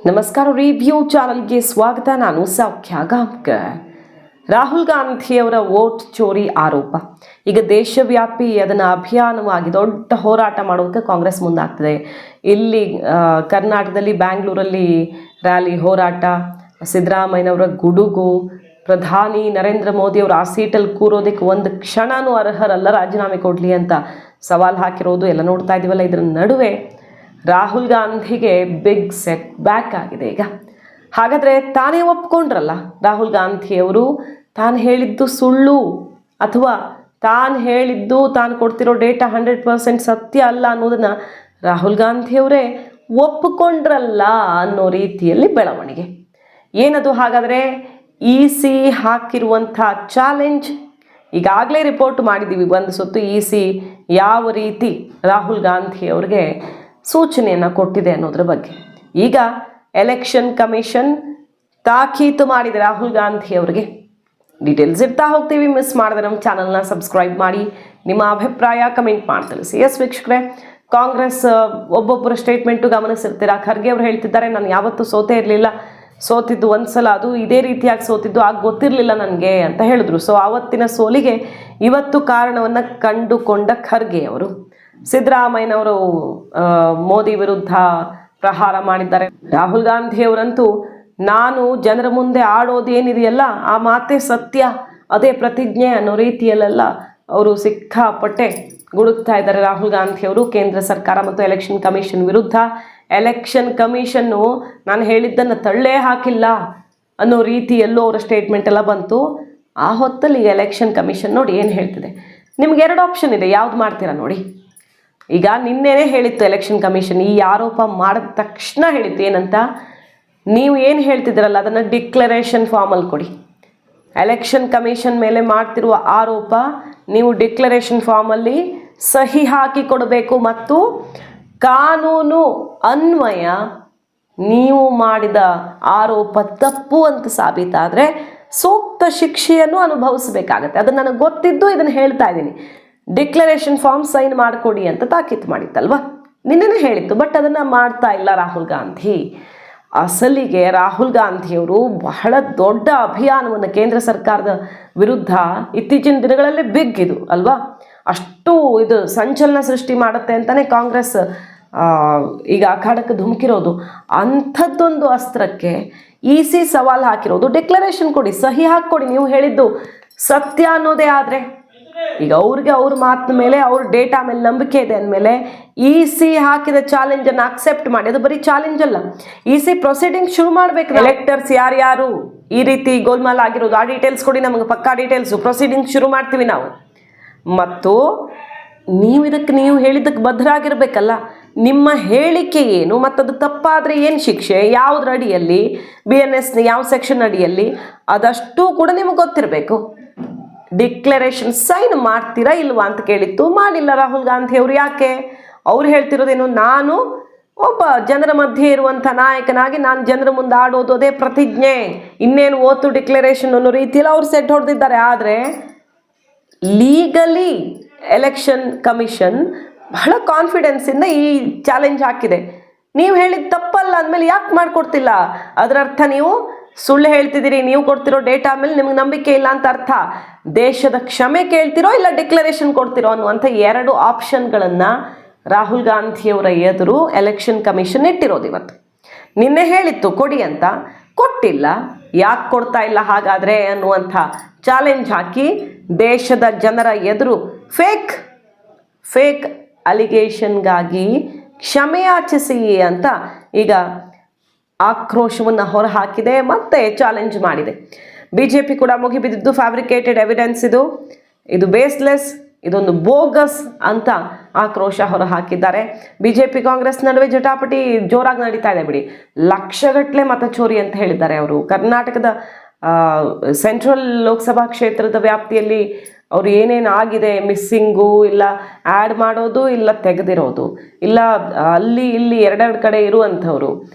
ನಮಸ್ಕಾರ. ರಿವ್ಯೂ ಚಾನಲ್ಗೆ ಸ್ವಾಗತ. ನಾನು ಸೌಖ್ಯ ಗಾಂವ್ಕರ್. ರಾಹುಲ್ ಗಾಂಧಿಯವರ ವೋಟ್ ಚೋರಿ ಆರೋಪ ಈಗ ದೇಶವ್ಯಾಪಿ ಅದನ್ನು ಅಭಿಯಾನವಾಗಿ ದೊಡ್ಡ ಹೋರಾಟ ಮಾಡೋದಕ್ಕೆ ಕಾಂಗ್ರೆಸ್ ಮುಂದಾಗ್ತದೆ. ಇಲ್ಲಿ ಕರ್ನಾಟಕದಲ್ಲಿ ಬ್ಯಾಂಗ್ಳೂರಲ್ಲಿ ರ್ಯಾಲಿ ಹೋರಾಟ, ಸಿದ್ದರಾಮಯ್ಯನವರ ಗುಡುಗು, ಪ್ರಧಾನಿ ನರೇಂದ್ರ ಮೋದಿ ಅವರು ಆ ಸೀಟಲ್ಲಿ ಕೂರೋದಕ್ಕೆ ಒಂದು ಕ್ಷಣನೂ ಅರ್ಹರಲ್ಲ, ರಾಜೀನಾಮೆ ಕೊಡಲಿ ಅಂತ ಸವಾಲು ಹಾಕಿರೋದು ಎಲ್ಲ ನೋಡ್ತಾ ಇದ್ದೀವಲ್ಲ. ಇದರ ನಡುವೆ ರಾಹುಲ್ ಗಾಂಧಿಗೆ ಬಿಗ್ ಸೆಟ್ ಬ್ಯಾಕ್ ಆಗಿದೆ ಈಗ. ಹಾಗಾದರೆ ತಾನೇ ಒಪ್ಕೊಂಡ್ರಲ್ಲ ರಾಹುಲ್ ಗಾಂಧಿಯವರು ತಾನು ಹೇಳಿದ್ದು ಸುಳ್ಳು ಅಥವಾ ತಾನು ಕೊಡ್ತಿರೋ ಡೇಟಾ 100% ಸತ್ಯ ಅಲ್ಲ ಅನ್ನೋದನ್ನು ರಾಹುಲ್ ಗಾಂಧಿಯವರೇ ಒಪ್ಪಿಕೊಂಡ್ರಲ್ಲ ಅನ್ನೋ ರೀತಿಯಲ್ಲಿ ಬೆಳವಣಿಗೆ. ಏನದು ಹಾಗಾದರೆ? EC ಹಾಕಿರುವಂಥ ಚಾಲೆಂಜ್ ಈಗಾಗಲೇ ರಿಪೋರ್ಟ್ ಮಾಡಿದ್ದೀವಿ ಒಂದು ಸುತ್ತು. EC ಯಾವ ರೀತಿ ರಾಹುಲ್ ಗಾಂಧಿಯವ್ರಿಗೆ ಸೂಚನೆಯನ್ನು ಕೊಟ್ಟಿದೆ ಅನ್ನೋದ್ರ ಬಗ್ಗೆ ಈಗ ಎಲೆಕ್ಷನ್ ಕಮಿಷನ್ ತಾಕೀತು ಮಾಡಿದೆ ರಾಹುಲ್ ಗಾಂಧಿ ಅವರಿಗೆ. ಡೀಟೇಲ್ಸ್ ಇರ್ತಾ ಹೋಗ್ತೀವಿ. ಮಿಸ್ ಮಾಡಿದ್ರೆ ನಮ್ಮ ಚಾನಲ್ನ ಸಬ್ಸ್ಕ್ರೈಬ್ ಮಾಡಿ, ನಿಮ್ಮ ಅಭಿಪ್ರಾಯ ಕಮೆಂಟ್ ಮಾಡಿ ತಿಳಿಸಿ. ಎಸ್ ವೀಕ್ಷಕರೇ, ಕಾಂಗ್ರೆಸ್ ಒಬ್ಬೊಬ್ಬರ ಸ್ಟೇಟ್ಮೆಂಟು ಗಮನಿಸಿರ್ತೀರಾ. ಖರ್ಗೆ ಅವರು ಹೇಳ್ತಿದ್ದಾರೆ, ನಾನು ಯಾವತ್ತೂ ಸೋತೇ ಇರಲಿಲ್ಲ, ಸೋತಿದ್ದು ಒಂದು ಸಲ, ಅದು ಇದೇ ರೀತಿಯಾಗಿ ಸೋತಿದ್ದು, ಆಗ ಗೊತ್ತಿರಲಿಲ್ಲ ನನಗೆ ಅಂತ ಹೇಳಿದ್ರು. ಸೊ ಆವತ್ತಿನ ಸೋಲಿಗೆ ಇವತ್ತು ಕಾರಣವನ್ನು ಕಂಡುಕೊಂಡ ಖರ್ಗೆ ಅವರು ಸಿದ್ದರಾಮಯ್ಯನವರು ಮೋದಿ ವಿರುದ್ಧ ಪ್ರಹಾರ ಮಾಡಿದ್ದಾರೆ. ರಾಹುಲ್ ಗಾಂಧಿಯವರಂತೂ ನಾನು ಜನರ ಮುಂದೆ ಆಡೋದೇನಿದೆಯಲ್ಲ ಆ ಮಾತೇ ಸತ್ಯ, ಅದೇ ಪ್ರತಿಜ್ಞೆ ಅನ್ನೋ ರೀತಿಯಲ್ಲೆಲ್ಲ ಅವರು ಸಿಕ್ಕಾಪಟ್ಟೆ ಗುಡುಕ್ತಾ ಇದ್ದಾರೆ. ರಾಹುಲ್ ಗಾಂಧಿಯವರು ಕೇಂದ್ರ ಸರ್ಕಾರ ಮತ್ತು ಎಲೆಕ್ಷನ್ ಕಮಿಷನ್ ವಿರುದ್ಧ. ಎಲೆಕ್ಷನ್ ಕಮಿಷನ್ನು ನಾನು ಹೇಳಿದ್ದನ್ನು ತಳ್ಳೇ ಹಾಕಿಲ್ಲ ಅನ್ನೋ ರೀತಿಯಲ್ಲೂ ಅವರ ಸ್ಟೇಟ್ಮೆಂಟ್ ಎಲ್ಲ ಬಂತು. ಆ ಹೊತ್ತಲ್ಲಿ ಈಗ ಎಲೆಕ್ಷನ್ ಕಮಿಷನ್ ನೋಡಿ ಏನು ಹೇಳ್ತಿದೆ. ನಿಮ್ಗೆ 2 ಆಪ್ಷನ್ ಇದೆ, ಯಾವ್ದು ಮಾಡ್ತೀರಾ ನೋಡಿ. ಈಗ ನಿನ್ನೆನೇ ಹೇಳಿತ್ತು ಎಲೆಕ್ಷನ್ ಕಮಿಷನ್, ಈ ಆರೋಪ ಮಾಡಿದ ತಕ್ಷಣ ಹೇಳಿತ್ತು ಏನಂತ, ನೀವು ಏನು ಹೇಳ್ತಿದ್ದೀರಲ್ಲ ಅದನ್ನು ಡಿಕ್ಲರೇಷನ್ ಫಾರ್ಮಲ್ಲಿ ಕೊಡಿ. ಎಲೆಕ್ಷನ್ ಕಮಿಷನ್ ಮೇಲೆ ಮಾಡ್ತಿರುವ ಆರೋಪ ನೀವು ಡಿಕ್ಲರೇಷನ್ ಫಾರ್ಮಲ್ಲಿ ಸಹಿ ಹಾಕಿ ಕೊಡಬೇಕು ಮತ್ತು ಕಾನೂನು ಅನ್ವಯ ನೀವು ಮಾಡಿದ ಆರೋಪ ತಪ್ಪು ಅಂತ ಸಾಬೀತಾದರೆ ಸೂಕ್ತ ಶಿಕ್ಷೆಯನ್ನು ಅನುಭವಿಸಬೇಕಾಗತ್ತೆ. ಅದು ನನಗೆ ಗೊತ್ತಿದ್ದು ಇದನ್ನು ಹೇಳ್ತಾ ಇದ್ದೀನಿ. ಡಿಕ್ಲರೇಷನ್ ಫಾರ್ಮ್ ಸೈನ್ ಮಾಡಿಕೊಡಿ ಅಂತ ತಾಕೀತು ಮಾಡಿತ್ತಲ್ವ, ನಿನ್ನೆನೇ ಹೇಳಿತ್ತು. ಬಟ್ ಅದನ್ನು ಮಾಡ್ತಾ ಇಲ್ಲ ರಾಹುಲ್ ಗಾಂಧಿ. ಅಸಲಿಗೆ ರಾಹುಲ್ ಗಾಂಧಿಯವರು ಬಹಳ ದೊಡ್ಡ ಅಭಿಯಾನವನ್ನು ಕೇಂದ್ರ ಸರ್ಕಾರದ ವಿರುದ್ಧ ಇತ್ತೀಚಿನ ದಿನಗಳಲ್ಲೇ ಬಿಗ್ ಇದು ಅಲ್ವಾ, ಅಷ್ಟು ಇದು ಸಂಚಲನ ಸೃಷ್ಟಿ ಮಾಡುತ್ತೆ ಅಂತಲೇ ಕಾಂಗ್ರೆಸ್ ಈಗ ಅಖಾಡಕ್ಕೆ ಧುಮುಕಿರೋದು. ಅಂಥದ್ದೊಂದು ಅಸ್ತ್ರಕ್ಕೆ EC ಸವಾಲು ಹಾಕಿರೋದು. ಡಿಕ್ಲರೇಷನ್ ಕೊಡಿ, ಸಹಿ ಹಾಕ್ಕೊಡಿ, ನೀವು ಹೇಳಿದ್ದು ಸತ್ಯ ಅನ್ನೋದೇ. ಆದರೆ ಈಗ ಅವ್ರ ಮಾತಿನ ಮೇಲೆ, ಅವ್ರ ಡೇಟಾ ಮೇಲೆ ನಂಬಿಕೆ ಇದೆ ಅಂದಮೇಲೆ EC ಹಾಕಿದ ಚಾಲೆಂಜನ್ನು ಅಕ್ಸೆಪ್ಟ್ ಮಾಡಿ. ಅದು ಬರೀ ಚಾಲೆಂಜ್ ಅಲ್ಲ, EC ಪ್ರೊಸೀಡಿಂಗ್ ಶುರು ಮಾಡಬೇಕು. ಎಲೆಕ್ಟರ್ಸ್ ಯಾರ್ಯಾರು ಈ ರೀತಿ ಗೋಲ್ಮಾಲ್ ಆಗಿರೋದು ಆ ಡೀಟೇಲ್ಸ್ ಕೊಡಿ, ನಮಗೆ ಪಕ್ಕಾ ಡೀಟೇಲ್ಸು, ಪ್ರೊಸೀಡಿಂಗ್ ಶುರು ಮಾಡ್ತೀವಿ ನಾವು. ಮತ್ತು ನೀವು ಹೇಳಿದ್ದಕ್ಕೆ ಬದ್ಧರಾಗಿರ್ಬೇಕಲ್ಲ. ನಿಮ್ಮ ಹೇಳಿಕೆ ಏನು ಮತ್ತು ಅದು ತಪ್ಪಾದರೆ ಏನು ಶಿಕ್ಷೆ, ಯಾವುದ್ರ ಅಡಿಯಲ್ಲಿ, BNS ಯಾವ ಸೆಕ್ಷನ್ ಅಡಿಯಲ್ಲಿ, ಅದಷ್ಟು ಕೂಡ ನಿಮಗೆ ಗೊತ್ತಿರಬೇಕು. ಡಿಕ್ಲರೇಷನ್ ಸೈನ್ ಮಾಡ್ತೀರಾ ಇಲ್ವಾ ಅಂತ ಕೇಳಿತ್ತು, ಮಾಡಿಲ್ಲ ರಾಹುಲ್ ಗಾಂಧಿ ಅವರು. ಯಾಕೆ? ಅವ್ರು ಹೇಳ್ತಿರೋದೇನು, ನಾನು ಒಬ್ಬ ಜನರ ಮಧ್ಯೆ ಇರುವಂಥ ನಾಯಕನಾಗಿ ನಾನು ಜನರ ಮುಂದೆ ಆಡೋದು ಅದೇ ಪ್ರತಿಜ್ಞೆ, ಇನ್ನೇನು ಓತು ಡಿಕ್ಲರೇಷನ್ ಅನ್ನೋ ರೀತಿಯಲ್ಲಿ ಅವ್ರು ಸೆಟ್ ಹೊಡೆದಿದ್ದಾರೆ. ಆದರೆ ಲೀಗಲಿ ಎಲೆಕ್ಷನ್ ಕಮಿಷನ್ ಬಹಳ ಕಾನ್ಫಿಡೆನ್ಸಿಂದ ಈ ಚಾಲೆಂಜ್ ಹಾಕಿದೆ. ನೀವು ಹೇಳಿದ ತಪ್ಪಲ್ಲ ಅಂದಮೇಲೆ ಯಾಕೆ ಮಾಡಿಕೊಡ್ತಿಲ್ಲ? ಅದರ ಅರ್ಥ ನೀವು ಸುಳ್ಳು ಹೇಳ್ತಿದ್ದೀರಿ, ನೀವು ಕೊಡ್ತಿರೋ ಡೇಟಾ ಮೇಲೆ ನಿಮ್ಗೆ ನಂಬಿಕೆ ಇಲ್ಲ ಅಂತ ಅರ್ಥ. ದೇಶದ ಕ್ಷಮೆ ಕೇಳ್ತಿರೋ ಇಲ್ಲ ಡಿಕ್ಲರೇಷನ್ ಕೊಡ್ತಿರೋ ಅನ್ನುವಂಥ 2 ಆಪ್ಷನ್ಗಳನ್ನು ರಾಹುಲ್ ಗಾಂಧಿಯವರ ಎದುರು ಎಲೆಕ್ಷನ್ ಕಮಿಷನ್ ಇಟ್ಟಿರೋದು ಇವತ್ತು. ನಿನ್ನೆ ಹೇಳಿತ್ತು ಕೊಡಿ ಅಂತ, ಕೊಟ್ಟಿಲ್ಲ. ಯಾಕೆ ಕೊಡ್ತಾ ಇಲ್ಲ ಹಾಗಾದರೆ ಅನ್ನುವಂಥ ಚಾಲೆಂಜ್ ಹಾಕಿ ದೇಶದ ಜನರ ಎದುರು ಫೇಕ್ ಅಲಿಗೇಷನ್ಗಾಗಿ ಕ್ಷಮೆಯಾಚಿಸಿ ಅಂತ ಈಗ ಆಕ್ರೋಶವನ್ನು ಹೊರಹಾಕಿದೆ, ಮತ್ತೆ ಚಾಲೆಂಜ್ ಮಾಡಿದೆ. BJP ಕೂಡ ಮುಗಿಬಿದ್ದು ಫ್ಯಾಬ್ರಿಕೇಟೆಡ್ ಎವಿಡೆನ್ಸ್, ಇದು ಬೇಸ್ಲೆಸ್, ಇದೊಂದು ಬೋಗಸ್ ಅಂತ ಆಕ್ರೋಶ ಹೊರಹಾಕಿದ್ದಾರೆ. BJP ಕಾಂಗ್ರೆಸ್ ನಡುವೆ ಜಟಾಪಟಿ ಜೋರಾಗಿ ನಡೀತಾ ಇದೆ ಬಿಡಿ. ಲಕ್ಷಗಟ್ಟಲೆ ಮತಚೋರಿ ಅಂತ ಹೇಳಿದ್ದಾರೆ ಅವರು. ಕರ್ನಾಟಕದ ಸೆಂಟ್ರಲ್ ಲೋಕಸಭಾ ಕ್ಷೇತ್ರದ ವ್ಯಾಪ್ತಿಯಲ್ಲಿ ಅವರು ಏನೇನು ಆಗಿದೆ, ಮಿಸ್ಸಿಂಗು, ಇಲ್ಲ ಆ್ಯಡ್ ಮಾಡೋದು, ಇಲ್ಲ ತೆಗೆದಿರೋದು, ಇಲ್ಲ ಅಲ್ಲಿ ಇಲ್ಲಿ 2 ಕಡೆ ಇರುವಂಥವ್ರು,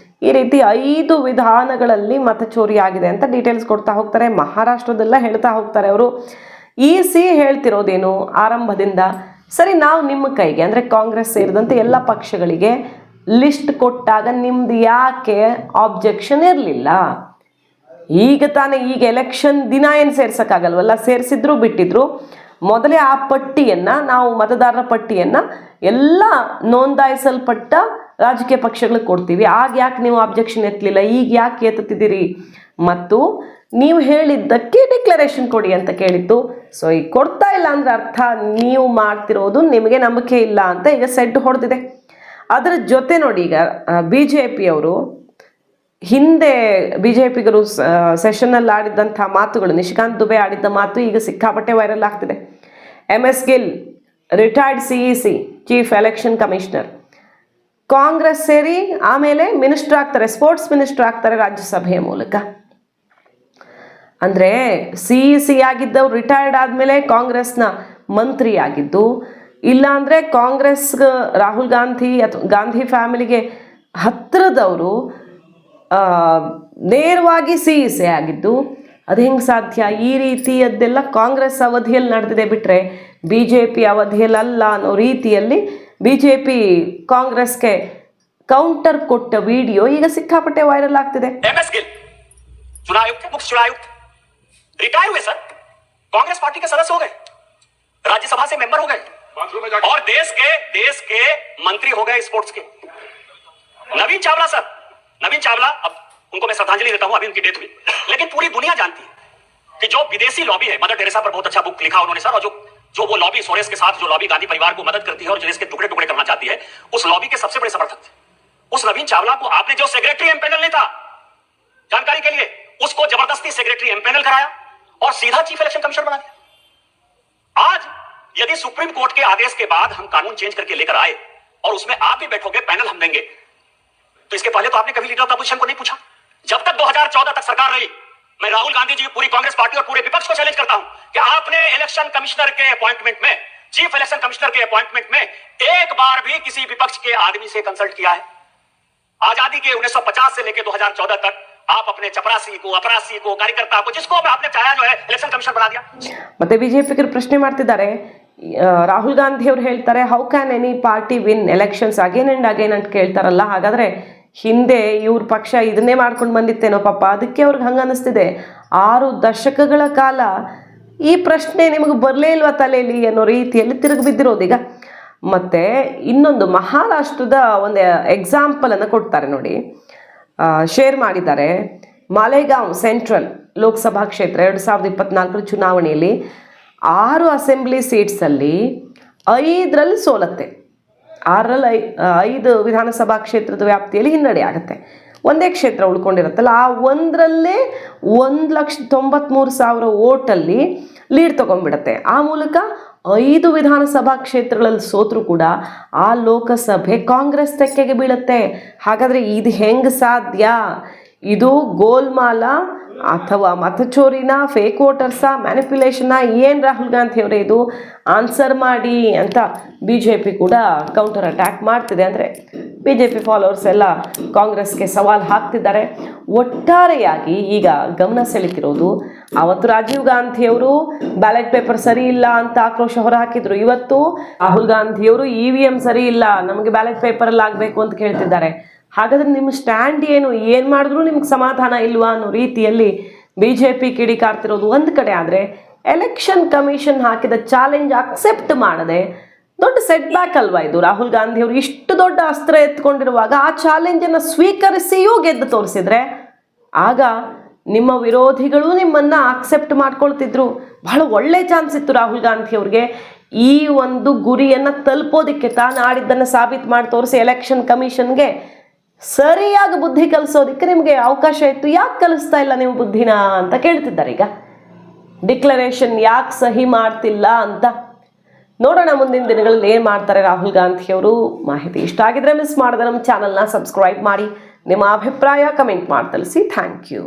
ಈ ರೀತಿ 5 ವಿಧಾನಗಳಲ್ಲಿ ಮತಚೋರಿ ಆಗಿದೆ ಅಂತ ಡೀಟೇಲ್ಸ್ ಕೊಡ್ತಾ ಹೋಗ್ತಾರೆ. ಮಹಾರಾಷ್ಟ್ರದೆಲ್ಲ ಹೇಳ್ತಾ ಹೋಗ್ತಾರೆ ಅವರು. EC ಹೇಳ್ತಿರೋದೇನು ಆರಂಭದಿಂದ, ಸರಿ ನಾವು ನಿಮ್ಮ ಕೈಗೆ ಅಂದರೆ ಕಾಂಗ್ರೆಸ್ ಸೇರಿದಂತೆ ಎಲ್ಲ ಪಕ್ಷಗಳಿಗೆ ಲಿಸ್ಟ್ ಕೊಟ್ಟಾಗ ನಿಮ್ದು ಯಾಕೆ ಆಬ್ಜೆಕ್ಷನ್ ಇರಲಿಲ್ಲ? ಈಗ ತಾನೇ, ಈಗ ಎಲೆಕ್ಷನ್ ದಿನ ಏನು ಸೇರ್ಸೋಕ್ಕಾಗಲ್ವಲ್ಲ, ಸೇರಿಸಿದ್ರು ಬಿಟ್ಟಿದ್ರು. ಮೊದಲೇ ಆ ಪಟ್ಟಿಯನ್ನು, ನಾವು ಮತದಾರರ ಪಟ್ಟಿಯನ್ನು ಎಲ್ಲ ನೋಂದಾಯಿಸಲ್ಪಟ್ಟ ರಾಜಕೀಯ ಪಕ್ಷಗಳಿಗೆ ಕೊಡ್ತೀವಿ. ಆಗ ಯಾಕೆ ನೀವು ಆಬ್ಜೆಕ್ಷನ್ ಎತ್ತಲಿಲ್ಲ? ಈಗ ಯಾಕೆ ಎತ್ತುತ್ತಿದ್ದೀರಿ? ಮತ್ತು ನೀವು ಹೇಳಿದ್ದಕ್ಕೆ ಡಿಕ್ಲರೇಷನ್ ಕೊಡಿ ಅಂತ ಕೇಳಿತ್ತು. ಸೊ ಈಗ ಕೊಡ್ತಾ ಇಲ್ಲ ಅಂದರೆ ಅರ್ಥ ನೀವು ಮಾಡ್ತಿರೋದು ನಿಮಗೆ ನಂಬಿಕೆ ಇಲ್ಲ ಅಂತ ಈಗ ಸೆಡ್ ಹೊಡೆದಿದೆ. ಅದರ ಜೊತೆ ನೋಡಿ, ಈಗ BJP ಅವರು ಹಿಂದೆ BJPಗರು ಸೆಷನ್ನಲ್ಲಿ ಆಡಿದ್ದಂಥ ಮಾತುಗಳು, ನಿಶಿಕಾಂತ್ ದುಬೆ ಆಡಿದ್ದ ಮಾತು ಈಗ ಸಿಕ್ಕಾಪಟ್ಟೆ ವೈರಲ್ ಆಗ್ತಿದೆ. MS Gill retired CEC, chief election commissioner, Congress ಸೇರಿ ಆಮೇಲೆ ಮಿನಿಸ್ಟರ್ ಆಗ್ತಾರೆ, ಸ್ಪೋರ್ಟ್ಸ್ ಮಿನಿಸ್ಟರ್ ಆಗ್ತಾರೆ ರಾಜ್ಯಸಭೆಯ ಮೂಲಕ. ಅಂದರೆ CEC ಆಗಿದ್ದವ್ರು ರಿಟೈರ್ಡ್ ಆದಮೇಲೆ ಕಾಂಗ್ರೆಸ್ನ ಮಂತ್ರಿ ಆಗಿದ್ದು, ಇಲ್ಲಾಂದರೆ ಕಾಂಗ್ರೆಸ್ ರಾಹುಲ್ ಗಾಂಧಿ ಅಥವಾ ಗಾಂಧಿ ಫ್ಯಾಮಿಲಿಗೆ ಹತ್ತಿರದವರು ನೇರವಾಗಿ CEC ಆಗಿದ್ದು, ಅದು ಹೆಂಗೆ ಸಾಧ್ಯ? ಈ ರೀತಿಯದ್ದೆಲ್ಲ ಕಾಂಗ್ರೆಸ್ ಅವಧಿಯಲ್ಲಿ ನಡೆದಿದೆ, ಬಿಟ್ಟರೆ BJP ಅವಧಿಯಲ್ಲ ಅನ್ನೋ ರೀತಿಯಲ್ಲಿ BJP ಕಾಂಗ್ರೆಸ್ಗೆ ಕೌಂಟರ್ ಕೊಟ್ಟ ವಿಡಿಯೋ ಈಗ ಸಿಕ್ಕಾಪಟ್ಟೆ ವೈರಲ್ ಆಗ್ತಿದೆ. MS गिल चुनाव आयुक्त, मुख्य चुनाव आयुक्त रिटायर हुए सर, कांग्रेस पार्टी के सदस्य हो गए, राज्यसभा से मेंबर हो गए और देश के मंत्री हो गए स्पोर्ट्स के। नवीन चावला सर, नवीन चावला, अब उनको मैं श्रद्धांजलि देता हूं, अभी उनकी डेथ हुई, लेकिन पूरी दुनिया जानती है कि जो विदेशी लॉबी है, मदर टेरेसा पर बहुत अच्छा बुक लिखा उन्होंने सर, और जो वो लॉबी सोरेस के साथ जो लॉबी गांधी परिवार को मदद करती है और जो इसके टुकड़े टुकड़े करना चाहती है, उस लॉबी के सबसे बड़े समर्थक थे। उस नवीन चावला को आपने, जो सेक्रेटरी एमपैनल नहीं था, जानकारी के लिए, उसको जबरदस्ती सेक्रेटरी एमपैनल कराया और सीधा चीफ इलेक्शन कमिश्नर बना दिया। आज यदि सुप्रीम कोर्ट के आदेश के बाद हम कानून चेंज करके लेकर आए और उसमें आप भी बैठोगे, पैनल हम देंगे, तो इसके पहले तो आपने कभी लीडर ऑफ अपोजिशन को नहीं पूछा। जब तक 2014 तक सरकार रही, मैं राहुल गांधी जी, पूरी कांग्रेस पार्टी और पूरे विपक्ष को चैलेंज करता हूं कि आपने इलेक्शन कमिश्नर के अपॉइंटमेंट में, चीफ इलेक्शन कमिश्नर के अपॉइंटमेंट में एक बार भी किसी विपक्ष के आदमी से कंसल्ट किया है? आजादी के 1950 से लेकर 2014 तक आप अपने चपरासी को, अपरासी को, कार्यकर्ता को, जिसको आपने चाहा जो है इलेक्शन कमिश्नर बना दिया। ಮತ್ತೆ BJP ಪ್ರಶ್ನೆ ಮಾಡ್ತಿದ್ದಾರೆ, ರಾಹುಲ್ ಗಾಂಧಿ ಅವರು ಹೇಳ್ತಾರೆ, how can any party win elections again and again ಅಂತ ಕೇಳ್ತಾರಲ್ಲ, ಹಾಗಾದ್ರೆ ಹಿಂದೆ ಇವ್ರ ಪಕ್ಷ ಇದನ್ನೇ ಮಾಡ್ಕೊಂಡು ಬಂದಿತ್ತೇನೋ ಪಾಪ, ಅದಕ್ಕೆ ಅವ್ರಿಗೆ ಹಂಗೆ ಅನ್ನಿಸ್ತಿದೆ. 6 ದಶಕಗಳ ಕಾಲ ಈ ಪ್ರಶ್ನೆ ನಿಮಗೆ ಬರಲೇ ಇಲ್ವಾ ತಲೆಯಲ್ಲಿ ಅನ್ನೋ ರೀತಿಯಲ್ಲಿ ತಿರುಗಿ ಬಿದ್ದಿರೋದೀಗ. ಮತ್ತು ಇನ್ನೊಂದು ಮಹಾರಾಷ್ಟ್ರದ ಒಂದು ಎಕ್ಸಾಂಪಲನ್ನು ಕೊಡ್ತಾರೆ ನೋಡಿ, ಶೇರ್ ಮಾಡಿದ್ದಾರೆ. ಮಾಲೇಗಾಂವ್ ಸೆಂಟ್ರಲ್ ಲೋಕಸಭಾ ಕ್ಷೇತ್ರ 2024 ಚುನಾವಣೆಯಲ್ಲಿ 6 ಅಸೆಂಬ್ಲಿ ಸೀಟ್ಸಲ್ಲಿ 5ರಲ್ಲಿ ಸೋಲತ್ತೆ. 6ರಲ್ಲಿ 5 ವಿಧಾನಸಭಾ ಕ್ಷೇತ್ರದ ವ್ಯಾಪ್ತಿಯಲ್ಲಿ ಹಿನ್ನಡೆ ಆಗುತ್ತೆ. ಒಂದೇ ಕ್ಷೇತ್ರ ಉಳ್ಕೊಂಡಿರುತ್ತಲ್ಲ, ಆ ಒಂದರಲ್ಲೇ 1,93,000 ಓಟಲ್ಲಿ ಲೀಡ್ ತೊಗೊಂಡ್ಬಿಡತ್ತೆ. ಆ ಮೂಲಕ 5 ವಿಧಾನಸಭಾ ಕ್ಷೇತ್ರಗಳಲ್ಲಿ ಸೋತರೂ ಕೂಡ ಆ ಲೋಕಸಭೆ ಕಾಂಗ್ರೆಸ್ ತೆಕ್ಕೆಗೆ ಬೀಳುತ್ತೆ. ಹಾಗಾದರೆ ಇದು ಹೆಂಗೆ ಸಾಧ್ಯ? ಇದು ಗೋಲ್ಮಾಲ ಅಥವಾ ಮತಚೋರಿನ, ಫೇಕ್ ವೋಟರ್ಸ, ಮ್ಯಾನಿಪ್ಯುಲೇಷನ್ನ, ಏನು ರಾಹುಲ್ ಗಾಂಧಿ ಅವರೇ ಇದು ಆನ್ಸರ್ ಮಾಡಿ ಅಂತ BJP ಕೂಡ ಕೌಂಟರ್ ಅಟ್ಯಾಕ್ ಮಾಡ್ತಿದೆ. ಅಂದರೆ BJP ಫಾಲೋವರ್ಸ್ ಎಲ್ಲ ಕಾಂಗ್ರೆಸ್ಗೆ ಸವಾಲು ಹಾಕ್ತಿದ್ದಾರೆ. ಒಟ್ಟಾರೆಯಾಗಿ ಈಗ ಗಮನ ಸೆಳೀತಿರೋದು, ಅವತ್ತು ರಾಜೀವ್ ಗಾಂಧಿಯವರು ಬ್ಯಾಲೆಟ್ ಪೇಪರ್ ಸರಿ ಇಲ್ಲ ಅಂತ ಆಕ್ರೋಶ ಹೊರಹಾಕಿದ್ರು. ಇವತ್ತು ರಾಹುಲ್ ಗಾಂಧಿಯವರು EVM ಸರಿ ಇಲ್ಲ, ನಮಗೆ ಬ್ಯಾಲೆಟ್ ಪೇಪರಲ್ಲಿ ಆಗಬೇಕು ಅಂತ ಕೇಳ್ತಿದ್ದಾರೆ. ಹಾಗಾದರೆ ನಿಮ್ಮ ಸ್ಟ್ಯಾಂಡ್ ಏನು ಮಾಡಿದ್ರೂ ನಿಮ್ಗೆ ಸಮಾಧಾನ ಇಲ್ವಾ ಅನ್ನೋ ರೀತಿಯಲ್ಲಿ BJP ಕಿಡಿಕಾರ್ತಿರೋದು ಒಂದು ಕಡೆ. ಆದರೆ ಎಲೆಕ್ಷನ್ ಕಮಿಷನ್ ಹಾಕಿದ ಚಾಲೆಂಜ್ ಅಕ್ಸೆಪ್ಟ್ ಮಾಡದೆ ದೊಡ್ಡ ಸೆಟ್ ಬ್ಯಾಕ್ ಅಲ್ವಾ ಇದು? ರಾಹುಲ್ ಗಾಂಧಿ ಅವರು ಇಷ್ಟು ದೊಡ್ಡ ಅಸ್ತ್ರ ಎತ್ಕೊಂಡಿರುವಾಗ ಆ ಚಾಲೆಂಜನ್ನು ಸ್ವೀಕರಿಸಿಯೂ ಗೆದ್ದು ತೋರಿಸಿದ್ರೆ ಆಗ ನಿಮ್ಮ ವಿರೋಧಿಗಳು ನಿಮ್ಮನ್ನು ಅಕ್ಸೆಪ್ಟ್ ಮಾಡ್ಕೊಳ್ತಿದ್ರು. ಬಹಳ ಒಳ್ಳೆ ಚಾನ್ಸ್ ಇತ್ತು ರಾಹುಲ್ ಗಾಂಧಿ ಅವ್ರಿಗೆ ಈ ಒಂದು ಗುರಿಯನ್ನು ತಲುಪೋದಕ್ಕೆ, ತಾನು ಆಡಿದ್ದನ್ನು ಸಾಬೀತು ಮಾಡಿ ತೋರಿಸಿ ಎಲೆಕ್ಷನ್ ಕಮಿಷನ್ಗೆ ಸರಿಯಾಗಿ ಬುದ್ಧಿ ಕಲಿಸೋದಕ್ಕೆ ನಿಮಗೆ ಅವಕಾಶ ಇತ್ತು. ಯಾಕೆ ಕಲಿಸ್ತಾ ಇಲ್ಲ ನೀವು ಬುದ್ಧಿನ ಅಂತ ಕೇಳ್ತಿದ್ದಾರೆ. ಈಗ ಡಿಕ್ಲರೇಷನ್ ಯಾಕೆ ಸಹಿ ಮಾಡ್ತಿಲ್ಲ ಅಂತ ನೋಡೋಣ ಮುಂದಿನ ದಿನಗಳಲ್ಲಿ ಏನು ಮಾಡ್ತಾರೆ ರಾಹುಲ್ ಗಾಂಧಿ ಅವರು. ಮಾಹಿತಿ ಇಷ್ಟ ಆಗಿದ್ರೆ ಮಿಸ್ ಮಾಡದೆ ನಮ್ಮ ಚಾನಲ್ನ ಸಬ್ಸ್ಕ್ರೈಬ್ ಮಾಡಿ, ನಿಮ್ಮ ಅಭಿಪ್ರಾಯ ಕಮೆಂಟ್ ಮಾಡಿ ತಿಳಿಸಿ. Thank you.